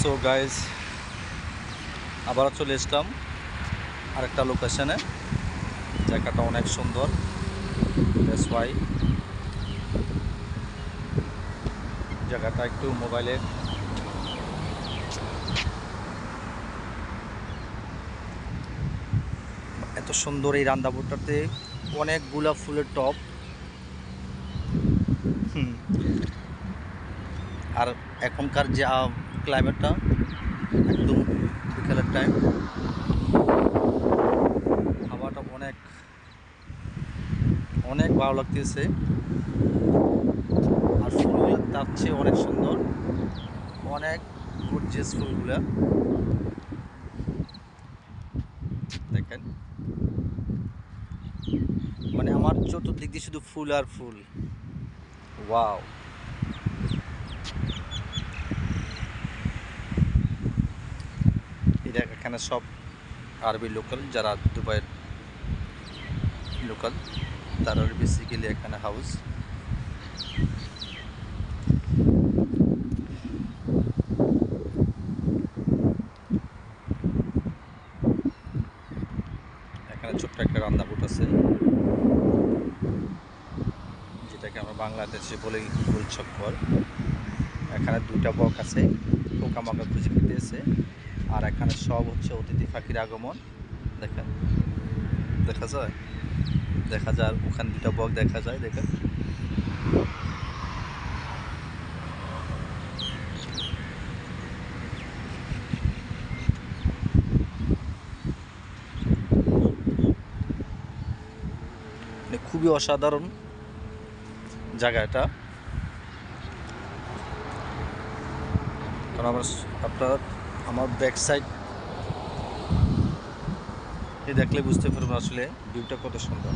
So guys আবার চলে আসলাম আরেকটা লোকেশনে। জায়গাটা অনেক সুন্দর, দ্যাটস ওয়াই জায়গাটা একটু মোবাইলে এত সুন্দর। এই রান্দাপুরটাতে অনেকগুলা ফুলের টব। আর এখনকার যে ক্লাইমেটটা একদম বিকালের টাইম, হাওয়াটা অনেক অনেক ভালো লাগতেছে। আর ফুলগুলো তার চেয়ে অনেক সুন্দর, অনেক গর্জিয়াস ফুলগুলা দেখেন। মানে আমার চতুর্দিক দিয়ে শুধু ফুল আর ফুল। ওয়াও, এটা এখানে সব আরবি লোকাল, যারা দুবাইয়ের লোকাল তারা বেসিক্যালি এখানে হাউস। এখানে ছোট্ট একটা রান্নাবোট আছে, যেটাকে আমরা বাংলাদেশে বলি গোল চক্কর। এখানে দুইটা বক আছে, পোকামাকড় খুঁজে খেতেছে। আর এখানে সব হচ্ছে অতিথি পাখির আগমন। দেখেন, দেখা যায়, ওখানে দুটা বক দেখা যায়, দেখেন। খুবই অসাধারণ জায়গাটা। কারণ আমার ব্যাক সাইড দেখলে বুঝতে পারবেন আসলে ভিউটা কত সুন্দর।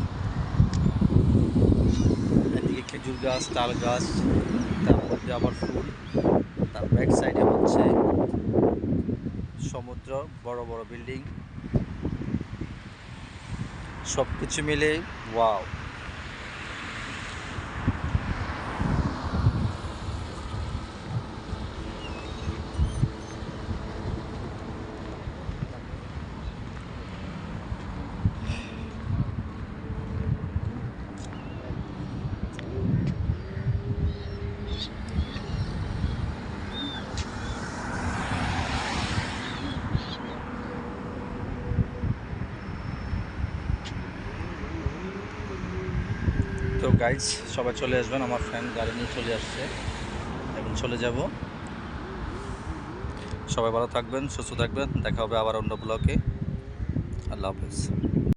এদিকে খেজুর গাছ, তাল গাছ, তার মধ্যে আবার ফুল। তার ব্যাক সাইডে হচ্ছে সমুদ্র, বড় বড় বিল্ডিং, সব কিছু মিলে ওয়াও। তো গাইজ সবাই চলে আসবেন, আমার ফ্রেন্ড গাড়ি নিয়ে চলে আসছে, এখন চলে যাব। সবাই ভালো থাকবেন, সুস্থ থাকবেন, দেখা হবে আবার অন্য ব্লগে। আল্লাহ হাফেজ।